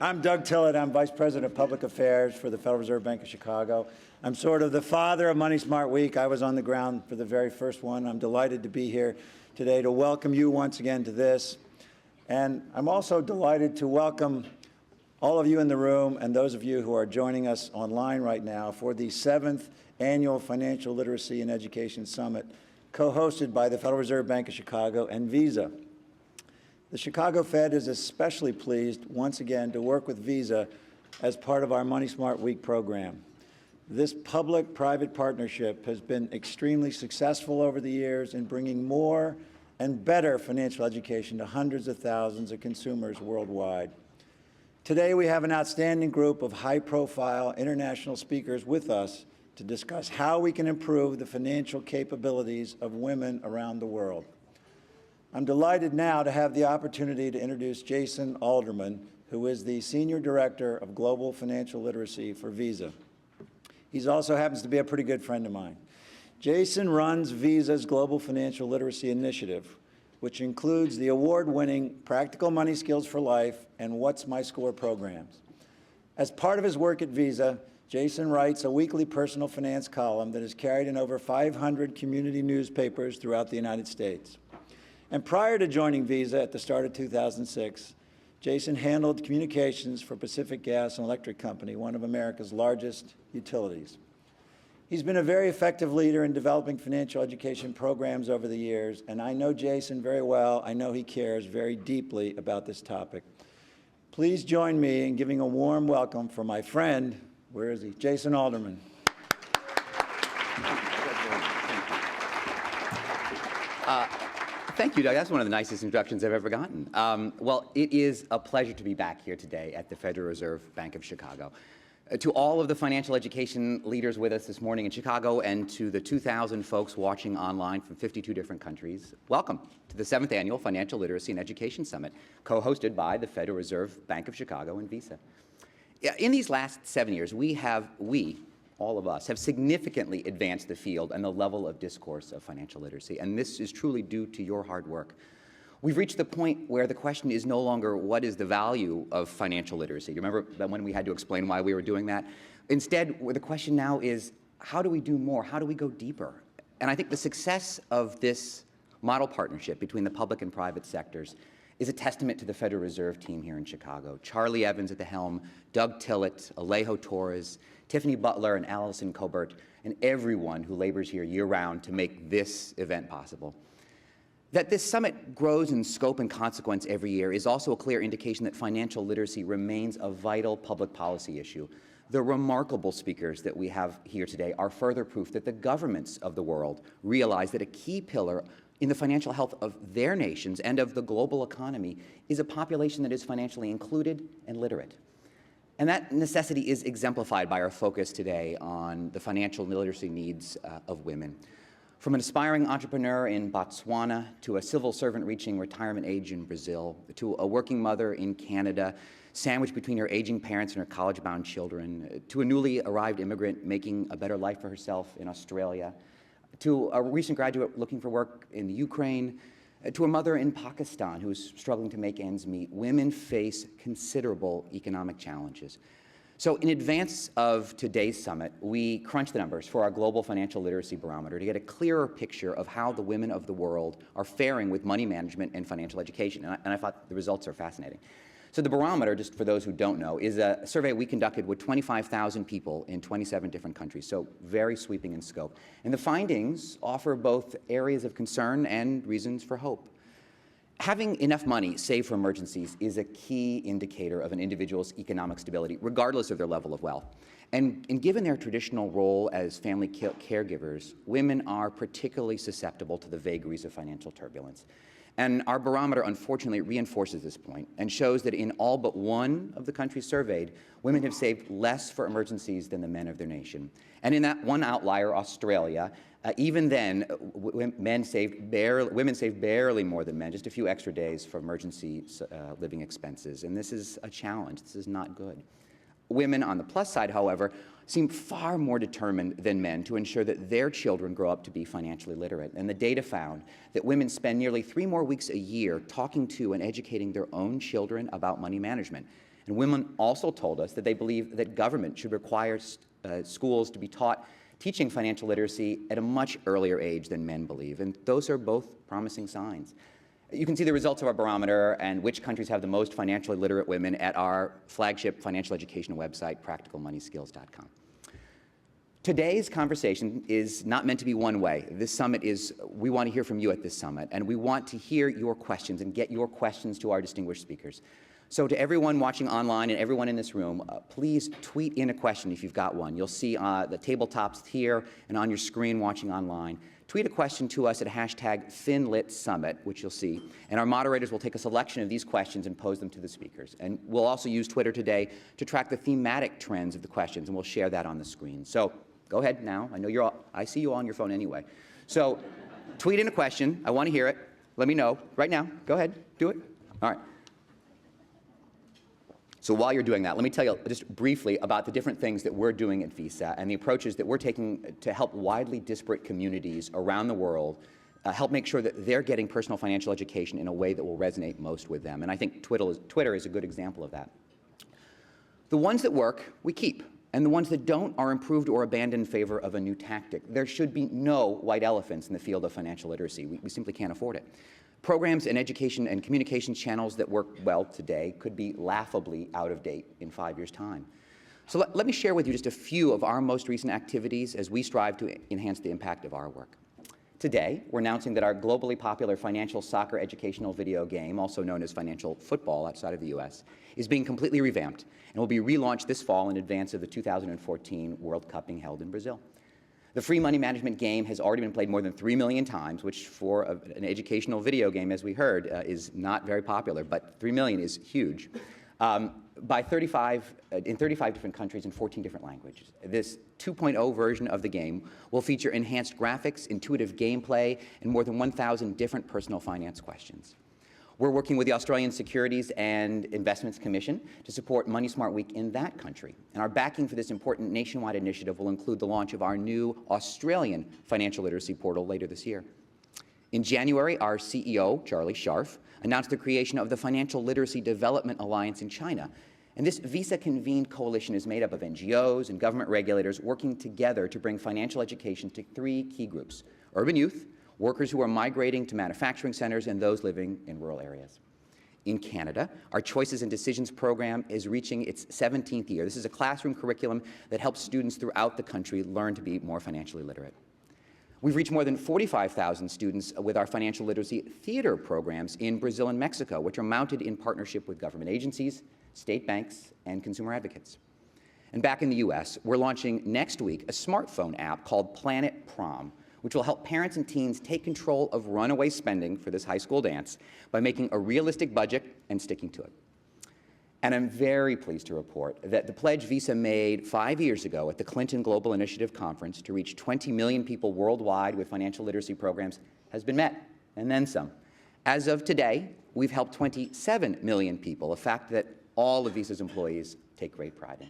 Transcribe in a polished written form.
I'm Doug Tillett. I'm Vice President of Public Affairs for the Federal Reserve Bank of Chicago. I'm sort of the father of Money Smart Week. I was on the ground for the very first one. I'm delighted to be here today to welcome you once again to this. And I'm also delighted to welcome all of you in the room and those of you who are joining us online right now for the 7th Annual Financial Literacy and Education Summit, co-hosted by the Federal Reserve Bank of Chicago and Visa. The Chicago Fed is especially pleased once again to work with Visa as part of our Money Smart Week program. This public-private partnership has been extremely successful over the years in bringing more and better financial education to hundreds of thousands of consumers worldwide. Today, we have an outstanding group of high-profile international speakers with us to discuss how we can improve the financial capabilities of women around the world. I'm delighted now to have the opportunity to introduce Jason Alderman, who is the Senior Director of Global Financial Literacy for Visa. He also happens to be a pretty good friend of mine. Jason runs Visa's Global Financial Literacy Initiative, which includes the award-winning Practical Money Skills for Life and What's My Score programs. As part of his work at Visa, Jason writes a weekly personal finance column that is carried in over 500 community newspapers throughout the United States. And prior to joining Visa at the start of 2006, Jason handled communications for Pacific Gas and Electric Company, one of America's largest utilities. He's been a very effective leader in developing financial education programs over the years, and I know Jason very well. I know he cares very deeply about this topic. Please join me in giving a warm welcome for my friend, where is he? Jason Alderman. Thank you, Doug. That's one of the nicest introductions I've ever gotten. Well, it is a pleasure to be back here today at the Federal Reserve Bank of Chicago. To all of the financial education leaders with us this morning in Chicago and to the 2,000 folks watching online from 52 different countries, welcome to the 7th Annual Financial Literacy and Education Summit, co-hosted by the Federal Reserve Bank of Chicago and Visa. In these last 7 years, all of us, have significantly advanced the field and the level of discourse of financial literacy, and this is truly due to your hard work. We've reached the point where the question is no longer what is the value of financial literacy. You remember when we had to explain why we were doing that? Instead, the question now is how do we do more? How do we go deeper? And I think the success of this model partnership between the public and private sectors is a testament to the Federal Reserve team here in Chicago. Charlie Evans at the helm, Doug Tillett, Alejo Torres, Tiffany Butler, and Allison Colbert, and everyone who labors here year-round to make this event possible. That this summit grows in scope and consequence every year is also a clear indication that financial literacy remains a vital public policy issue. The remarkable speakers that we have here today are further proof that the governments of the world realize that a key pillar in the financial health of their nations and of the global economy is a population that is financially included and literate. And that necessity is exemplified by our focus today on the financial literacy needs of women. From an aspiring entrepreneur in Botswana, to a civil servant reaching retirement age in Brazil, to a working mother in Canada, sandwiched between her aging parents and her college-bound children, to a newly arrived immigrant making a better life for herself in Australia, to a recent graduate looking for work in the Ukraine, to a mother in Pakistan who's struggling to make ends meet, women face considerable economic challenges. So in advance of today's summit, we crunched the numbers for our Global Financial Literacy Barometer to get a clearer picture of how the women of the world are faring with money management and financial education, and I thought the results are fascinating. So the barometer, just for those who don't know, is a survey we conducted with 25,000 people in 27 different countries, so very sweeping in scope. And the findings offer both areas of concern and reasons for hope. Having enough money saved for emergencies is a key indicator of an individual's economic stability, regardless of their level of wealth. And given their traditional role as family caregivers, women are particularly susceptible to the vagaries of financial turbulence. And our barometer, unfortunately, reinforces this point and shows that in all but one of the countries surveyed, women have saved less for emergencies than the men of their nation. And in that one outlier, Australia, even then, women saved barely more than men, just a few extra days for emergency living expenses. And this is a challenge. This is not good. Women on the plus side, however, seem far more determined than men to ensure that their children grow up to be financially literate. And the data found that women spend nearly 3 more weeks a year talking to and educating their own children about money management. And women also told us that they believe that government should require schools to be teaching financial literacy at a much earlier age than men believe. And those are both promising signs. You can see the results of our barometer and which countries have the most financially literate women at our flagship financial education website, practicalmoneyskills.com. Today's conversation is not meant to be one way. This summit we want to hear from you at this summit, and we want to hear your questions and get your questions to our distinguished speakers. So to everyone watching online and everyone in this room, please tweet in a question if you've got one. You'll see the tabletops here and on your screen watching online. Tweet a question to us at #FinLitSummit, which you'll see, and our moderators will take a selection of these questions and pose them to the speakers. And we'll also use Twitter today to track the thematic trends of the questions, and we'll share that on the screen. So go ahead now. I see you all on your phone anyway. So tweet in a question. I want to hear it. Let me know right now. Go ahead. Do it. All right. So while you're doing that, let me tell you just briefly about the different things that we're doing at Visa and the approaches that we're taking to help widely disparate communities around the world help make sure that they're getting personal financial education in a way that will resonate most with them. And I think Twitter is a good example of that. The ones that work, we keep. And the ones that don't are improved or abandoned in favor of a new tactic. There should be no white elephants in the field of financial literacy. We simply can't afford it. Programs and education and communications channels that work well today could be laughably out of date in 5 years' time. So let me share with you just a few of our most recent activities as we strive to enhance the impact of our work. Today, we're announcing that our globally popular financial soccer educational video game, also known as financial football outside of the US, is being completely revamped and will be relaunched this fall in advance of the 2014 World Cup being held in Brazil. The free money management game has already been played more than 3 million times, which for an educational video game, as we heard, is not very popular, but 3 million is huge. In 35 different countries in 14 different languages. This 2.0 version of the game will feature enhanced graphics, intuitive gameplay, and more than 1,000 different personal finance questions. We're working with the Australian Securities and Investments Commission to support Money Smart Week in that country. And our backing for this important nationwide initiative will include the launch of our new Australian financial literacy portal later this year. In January, our CEO, Charlie Scharf, announced the creation of the Financial Literacy Development Alliance in China. And this Visa-convened coalition is made up of NGOs and government regulators working together to bring financial education to 3 key groups: urban youth, workers who are migrating to manufacturing centers, and those living in rural areas. In Canada, our Choices and Decisions program is reaching its 17th year. This is a classroom curriculum that helps students throughout the country learn to be more financially literate. We've reached more than 45,000 students with our financial literacy theater programs in Brazil and Mexico, which are mounted in partnership with government agencies, state banks, and consumer advocates. And back in the US, we're launching next week a smartphone app called Planet Prom, which will help parents and teens take control of runaway spending for this high school dance by making a realistic budget and sticking to it. And I'm very pleased to report that the pledge Visa made 5 years ago at the Clinton Global Initiative Conference to reach 20 million people worldwide with financial literacy programs has been met, and then some. As of today, we've helped 27 million people, a fact that all of Visa's employees take great pride in.